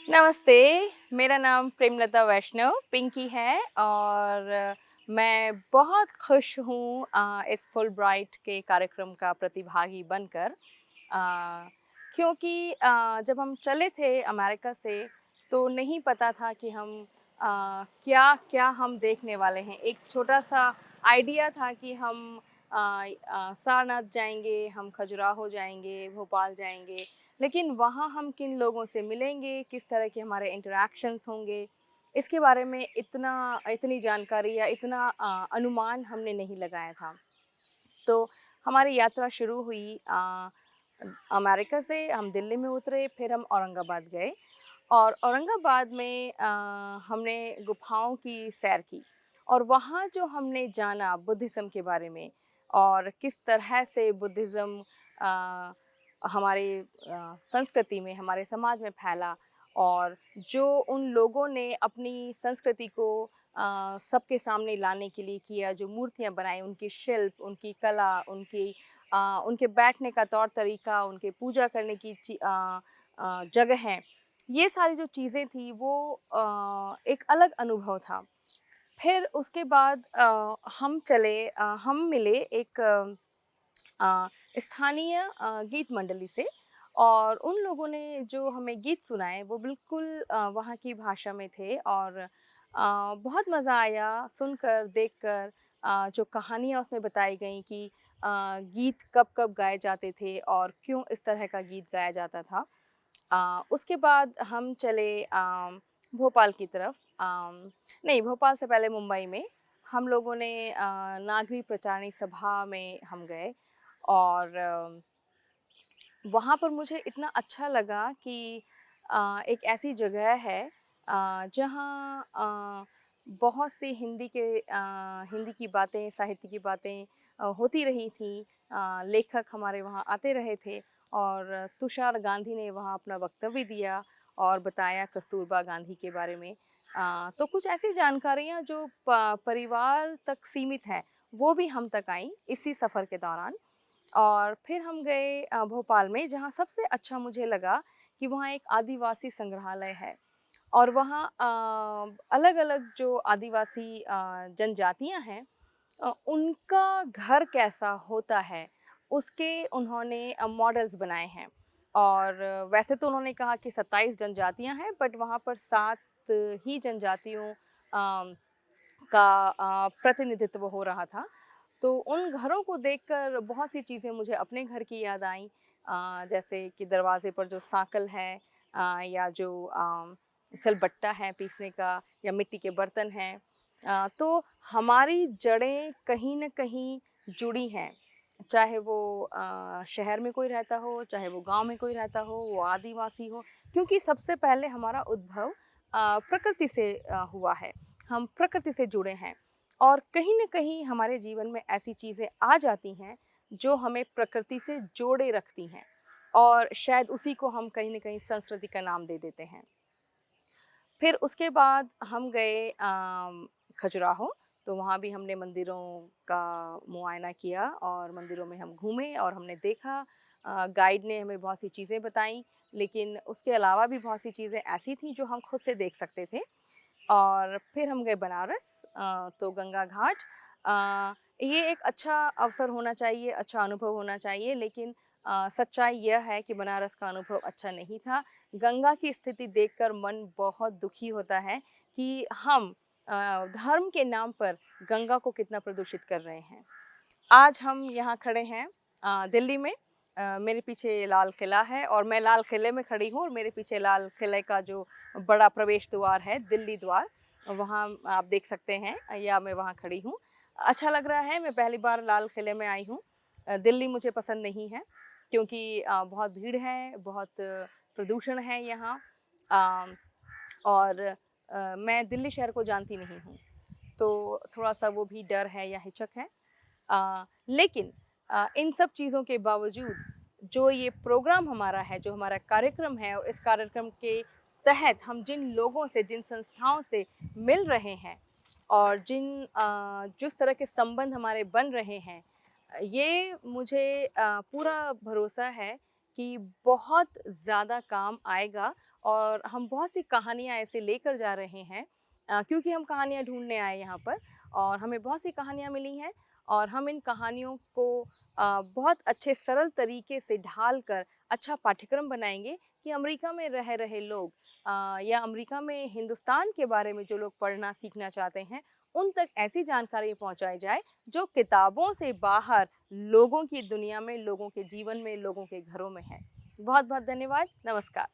नमस्ते, मेरा नाम प्रेमलता वैष्णव पिंकी है और मैं बहुत खुश हूँ इस फुलब्राइट के कार्यक्रम का प्रतिभागी बनकर। क्योंकि जब हम चले थे अमेरिका से तो नहीं पता था कि हम क्या-क्या हम देखने वाले हैं। एक छोटा-सा आइडिया था कि हम सारनाथ जाएँगे, हम खजुराहो जाएँगे, भोपाल जाएँगे, लेकिन वहाँ हम किन लोगों से मिलेंगे, किस तरह के हमारे इंटरैक्शंस होंगे, इसके बारे में इतनी जानकारी या इतना अनुमान हमने नहीं लगाया था। तो हमारी यात्रा शुरू हुई अमेरिका से। हम दिल्ली में उतरे, फिर हम औरंगाबाद गए और औरंगाबाद में हमने गुफ़ाओं की सैर की और वहाँ जो हमने जाना बुद्धिज़्म के बारे में और किस तरह से बुद्धिज़्म अ, हमारे संस्कृति में, हमारे समाज में फैला और जो उन लोगों ने अपनी संस्कृति को सबके सामने लाने के लिए किया, जो मूर्तियाँ बनाई, उनकी शिल्प, उनकी कला, उनके बैठने का तौर तरीका, उनके पूजा करने की जगहें, ये सारी जो चीज़ें थी वो एक अलग अनुभव था। फिर उसके बाद हम मिले एक स्थानीय गीत मंडली से और उन लोगों ने जो हमें गीत सुनाए वो बिल्कुल वहाँ की भाषा में थे और बहुत मज़ा आया सुनकर, देखकर। जो कहानियाँ उसमें बताई गईं कि गीत कब-कब गाए जाते थे और क्यों इस तरह का गीत गाया जाता था। उसके बाद हम चले भोपाल की तरफ। नहीं, भोपाल से पहले मुंबई में हम लोगों ने नागरी प्रचारणी सभा में हम गए और वहाँ पर मुझे इतना अच्छा लगा कि एक ऐसी जगह है जहाँ बहुत सी हिंदी की बातें, साहित्य की बातें होती रही थी। लेखक हमारे वहाँ आते रहे थे और तुषार गांधी ने वहाँ अपना वक्तव्य दिया और बताया कस्तूरबा गांधी के बारे में। तो कुछ ऐसी जानकारियाँ जो परिवार तक सीमित हैं, वो भी हम तक आईं इसी सफ़र के दौरान। और फिर हम गए भोपाल में जहाँ सबसे अच्छा मुझे लगा कि वहाँ एक आदिवासी संग्रहालय है और वहाँ अलग-अलग जो आदिवासी जनजातियाँ हैं उनका घर कैसा होता है, उसके उन्होंने मॉडल्स बनाए हैं। और वैसे तो उन्होंने कहा कि 27 जनजातियाँ हैं बट वहाँ पर 7 ही जनजातियों का प्रतिनिधित्व हो रहा था। तो उन घरों को देखकर बहुत सी चीज़ें मुझे अपने घर की याद आईं। जैसे कि दरवाज़े पर जो साँकल है या जो सिलबट्टा है पीसने का या मिट्टी के बर्तन हैं। तो हमारी जड़ें कहीं न कहीं जुड़ी हैं। चाहे वो शहर में कोई रहता हो, चाहे वो गाँव में कोई रहता हो, वो आदिवासी हो, क्योंकि सबसे पहले हमारा उद्भव प्रकृति से हुआ है। हम प्रकृति से जुड़े हैं और कहीं न कहीं हमारे जीवन में ऐसी चीज़ें आ जाती हैं, जो हमें प्रकृति से जोड़े रखती हैं और शायद उसी को हम कहीं न कहीं संस्कृति का नाम दे देते हैं। फिर उसके बाद हम गए खजुराहो, तो वहाँ भी हमने मंदिरों का मुआयना किया और मंदिरों में हम घूमे और हमने देखा। गाइड ने हमें बहुत सी चीज़ें बताईं, लेकिन उसके अलावा भी बहुत सी चीज़ें ऐसी थीं जो हम खुद से देख सकते थे। और फिर हम गए बनारस। तो गंगा घाट ये एक अच्छा अवसर होना चाहिए, अच्छा अनुभव होना चाहिए, लेकिन सच्चाई यह है कि बनारस का अनुभव अच्छा नहीं था। गंगा की स्थिति देखकर मन बहुत दुखी होता है कि हम धर्म के नाम पर गंगा को कितना प्रदूषित कर रहे हैं। आज हम यहाँ खड़े हैं दिल्ली में। मेरे पीछे लाल किला है और मैं लाल किले में खड़ी हूँ और मेरे पीछे लाल किले का जो बड़ा प्रवेश द्वार है, दिल्ली द्वार, वहाँ आप देख सकते हैं या मैं वहाँ खड़ी हूँ। अच्छा लग रहा है, मैं पहली बार लाल किले में आई हूँ। दिल्ली मुझे पसंद नहीं है क्योंकि बहुत भीड़ है, बहुत प्रदूषण है यहाँ। अ, और मैं दिल्ली शहर को जानती नहीं हूँ, तो थोड़ा-सा वो भी डर है या हिचक है। लेकिन इन सब चीज़ों के बावजूद जो ये प्रोग्राम हमारा है, जो हमारा कार्यक्रम है और इस कार्यक्रम के तहत हम जिन लोगों से, जिन संस्थाओं से मिल रहे हैं और जिस तरह के संबंध हमारे बन रहे हैं, ये मुझे पूरा भरोसा है कि बहुत ज़्यादा काम आएगा और हम बहुत सी कहानियाँ ऐसे लेकर जा रहे हैं क्योंकि हम कहानियाँ ढूँढने आए यहाँ पर और हमें बहुत सी कहानियाँ मिली हैं और हम इन कहानियों को बहुत अच्छे सरल तरीके से ढाल कर अच्छा पाठ्यक्रम बनाएँगे कि अमेरिका में रह रहे लोग या अमेरिका में हिंदुस्तान के बारे में जो लोग पढ़ना सीखना चाहते हैं, उन तक ऐसी जानकारी पहुँचाई जाए जो किताबों से बाहर लोगों की दुनिया में, लोगों के जीवन में, लोगों के घरों में है। बहुत-बहुत धन्यवाद। नमस्कार।